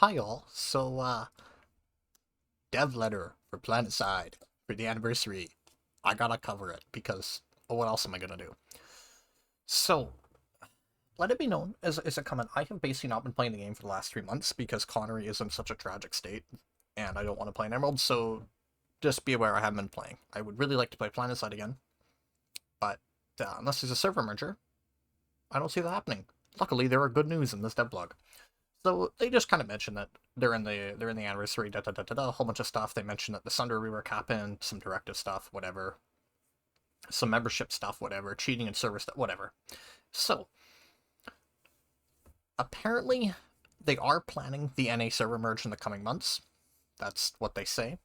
Hi all. Dev letter for PlanetSide for the anniversary. I gotta cover it because what else am I gonna do? So, let it be known as a comment, I have basically not been playing the game for the last 3 months because Connery is in such a tragic state, and I don't want to play an Emerald. So, just be aware I haven't been playing. I would really like to play PlanetSide again, but unless there's a server merger, I don't see that happening. Luckily, there are good news in this devblog. So they just kind of mentioned that they're in the anniversary, a whole bunch of stuff. They mentioned that the Sunder rework happened, some directive stuff, whatever, some membership stuff, whatever, cheating and server stuff, whatever. So apparently they are planning the NA server merge in the coming months. That's what they say.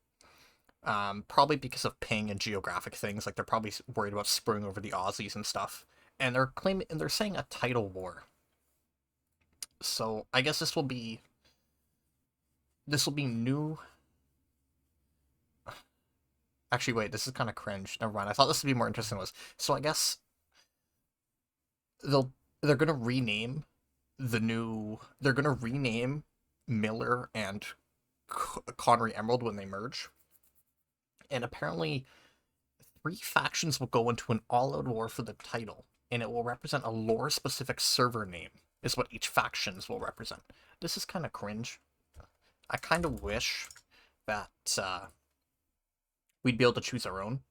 Probably because of ping and geographic things, like they're probably worried about screwing over the Aussies and stuff. And they're saying a title war. So I guess this will be new. Actually, wait, this is kind of cringe. Never mind. I thought this would be more interesting. So I guess they're gonna rename they're gonna rename Miller and Connery Emerald when they merge, and apparently 3 factions will go into an all-out war for the title, and it will represent a lore-specific server name. Is what each factions will represent. This is kind of cringe. I kind of wish that we'd be able to choose our own,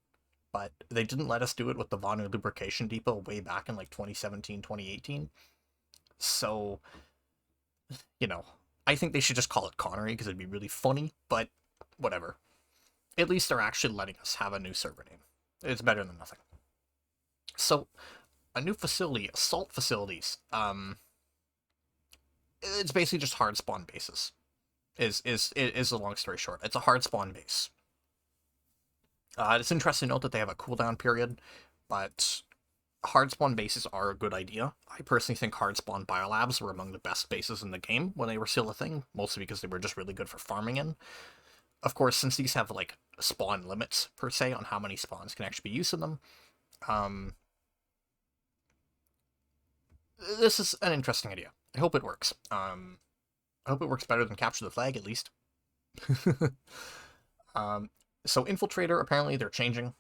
but they didn't let us do it with the Vonu Lubrication Depot way back in like 2017, 2018. So, I think they should just call it Connery because it'd be really funny, but whatever. At least they're actually letting us have a new server name. It's better than nothing. So, a new facility, assault facilities. It's basically just hard spawn bases. Is the long story short. It's a hard spawn base. It's interesting to note that they have a cooldown period, but hard spawn bases are a good idea. I personally think hard spawn biolabs were among the best bases in the game when they were still a thing, mostly because they were just really good for farming in. Of course, since these have like spawn limits per se on how many spawns can actually be used in them, this is an interesting idea. I hope it works. I hope it works better than capture the flag at least. So Infiltrator, apparently they're changing.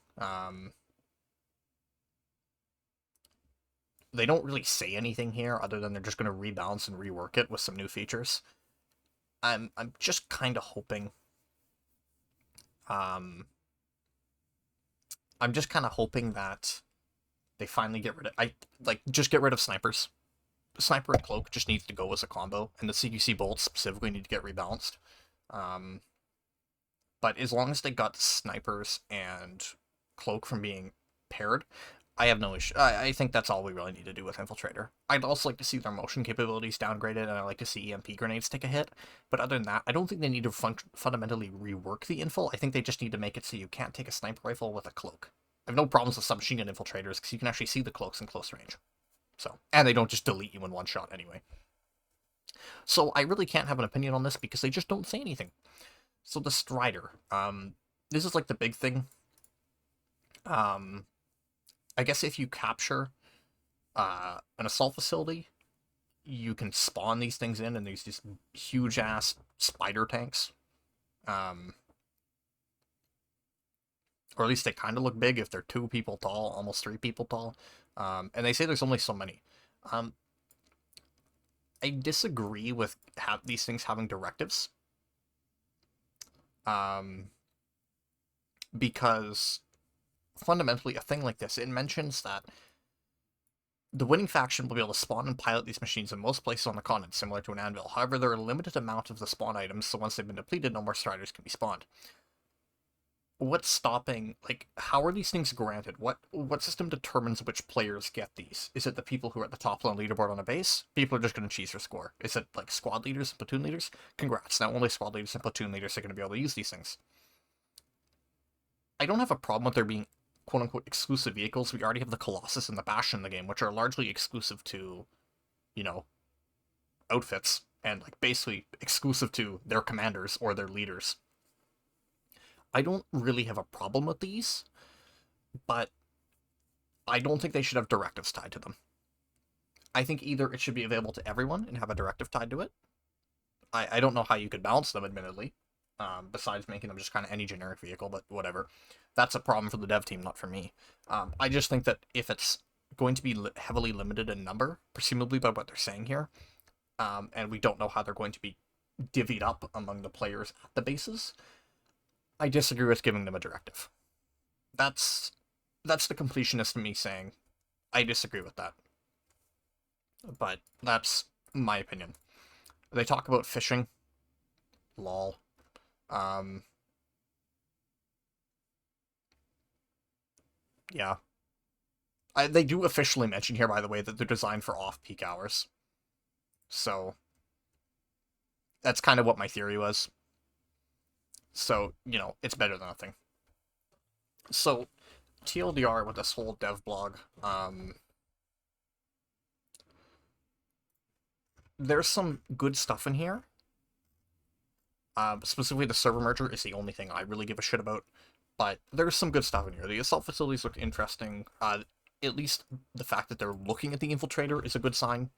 They don't really say anything here other than they're just going to rebalance and rework it with some new features. I'm just kind of hoping. I'm just kind of hoping that they finally get rid of. Just get rid of snipers. Sniper and cloak just needs to go as a combo, and the CQC bolts specifically need to get rebalanced. But as long as they got snipers and cloak from being paired, I have no issue. I think that's all we really need to do with Infiltrator. I'd also like to see their motion capabilities downgraded, and I'd like to see EMP grenades take a hit. But other than that, I don't think they need to fundamentally rework the infil. I think they just need to make it so you can't take a sniper rifle with a cloak. I have no problems with submachine gun infiltrators because you can actually see the cloaks in close range. So, and they don't just delete you in one shot anyway. So I really can't have an opinion on this because they just don't say anything. So the Strider, this is like the big thing. I guess if you capture an assault facility, you can spawn these things in, and there's these huge ass spider tanks. Or at least they kind of look big if they're 2 people tall, almost 3 people tall. And they say there's only so many. I disagree with these things having directives. Because fundamentally, a thing like this, it mentions that the winning faction will be able to spawn and pilot these machines in most places on the continent, similar to an anvil. However, there are a limited amount of the spawn items, so once they've been depleted, no more Striders can be spawned. What's stopping, how are these things granted? What system determines which players get these? Is it the people who are at the top on the leaderboard on a base? People are just going to cheese their score. Is it, squad leaders and platoon leaders? Congrats, now only squad leaders and platoon leaders are going to be able to use these things. I don't have a problem with there being quote-unquote exclusive vehicles. We already have the Colossus and the Bastion in the game, which are largely exclusive to, outfits, and, basically exclusive to their commanders or their leaders. I don't really have a problem with these, but I don't think they should have directives tied to them. I think either it should be available to everyone and have a directive tied to it, I don't know how you could balance them, admittedly, besides making them just kind of any generic vehicle, but whatever. That's a problem for the dev team, not for me. I just think that if it's going to be heavily limited in number, presumably by what they're saying here, and we don't know how they're going to be divvied up among the players at the bases, I disagree with giving them a directive. That's the completionist in me saying I disagree with that. But that's my opinion. They talk about fishing. Lol. Um, yeah. They do officially mention here, by the way, that they're designed for off-peak hours. So, that's kind of what my theory was. So, it's better than nothing. So, TLDR with this whole Devblog, there's some good stuff in here. Specifically, the server merger is the only thing I really give a shit about. But there's some good stuff in here. The assault facilities look interesting. At least the fact that they're looking at the Infiltrator is a good sign.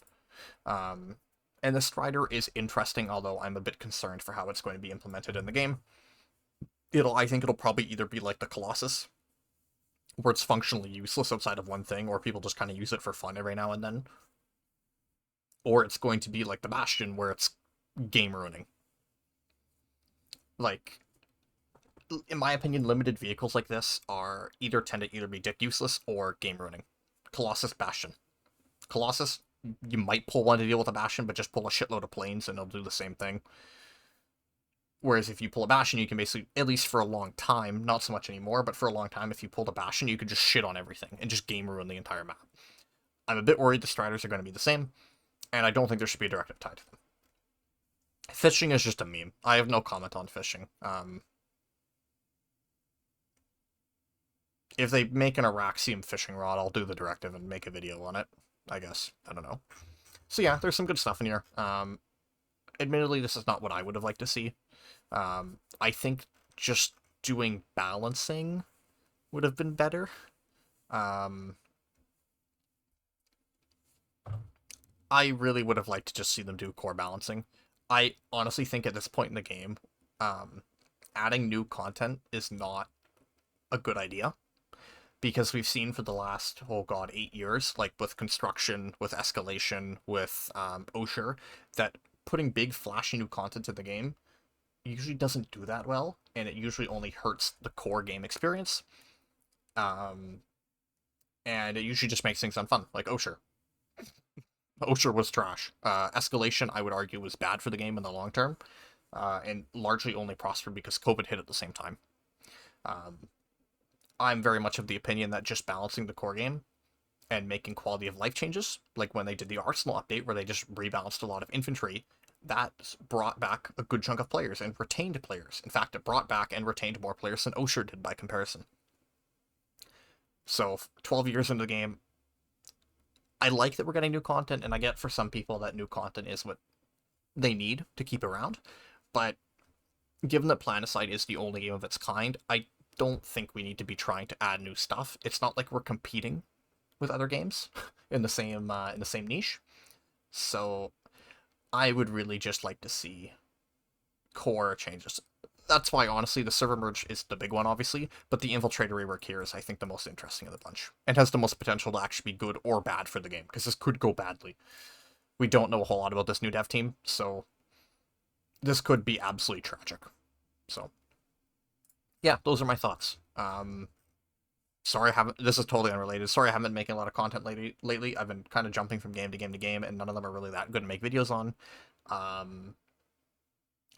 And the Strider is interesting, although I'm a bit concerned for how it's going to be implemented in the game. I think it'll probably either be like the Colossus, where it's functionally useless outside of one thing, or people just kind of use it for fun every now and then. Or it's going to be like the Bastion, where it's game ruining. Like, in my opinion, limited vehicles like this tend to either be dick useless or game ruining. Colossus, Bastion. Colossus, you might pull one to deal with a Bastion, but just pull a shitload of planes and it'll do the same thing. Whereas if you pull a Bastion, you can basically, at least for a long time, not so much anymore, but for a long time, if you pulled a Bastion, you could just shit on everything and just game ruin the entire map. I'm a bit worried the Striders are going to be the same, and I don't think there should be a directive tied to them. Fishing is just a meme. I have no comment on fishing. If they make an Araxium fishing rod, I'll do the directive and make a video on it, I guess. I don't know. So yeah, there's some good stuff in here. Admittedly, this is not what I would have liked to see. I think just doing balancing would have been better. I really would have liked to just see them do core balancing. I honestly think at this point in the game, adding new content is not a good idea. Because we've seen for the last, 8 years, like with construction, with escalation, with Osher, that putting big flashy new content in the game usually doesn't do that well, and it usually only hurts the core game experience. And it usually just makes things unfun, like Osher. Osher was trash. Escalation, I would argue, was bad for the game in the long term, and largely only prospered because COVID hit at the same time. I'm very much of the opinion that just balancing the core game and making quality of life changes, like when they did the Arsenal update where they just rebalanced a lot of infantry, that brought back a good chunk of players and retained players. In fact, it brought back and retained more players than Osher did by comparison. So, 12 years into the game, I like that we're getting new content, and I get for some people that new content is what they need to keep around, but given that PlanetSide is the only game of its kind, I don't think we need to be trying to add new stuff. It's not like we're competing with other games in the same niche. So I would really just like to see core changes. That's why, honestly, the server merge is the big one, obviously, but the Infiltrator rework here is, I think, the most interesting of the bunch, and has the most potential to actually be good or bad for the game, because this could go badly. We don't know a whole lot about this new dev team, so this could be absolutely tragic. So yeah, those are my thoughts. Sorry, this is totally unrelated. Sorry, I haven't been making a lot of content lately. I've been kind of jumping from game to game to game, and none of them are really that good to make videos on.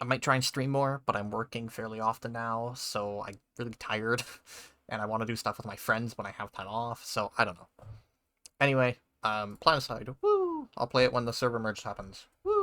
I might try and stream more, but I'm working fairly often now, so I'm really tired, and I want to do stuff with my friends when I have time off, so I don't know. Anyway, PlanetSide, woo! I'll play it when the server merge happens. Woo!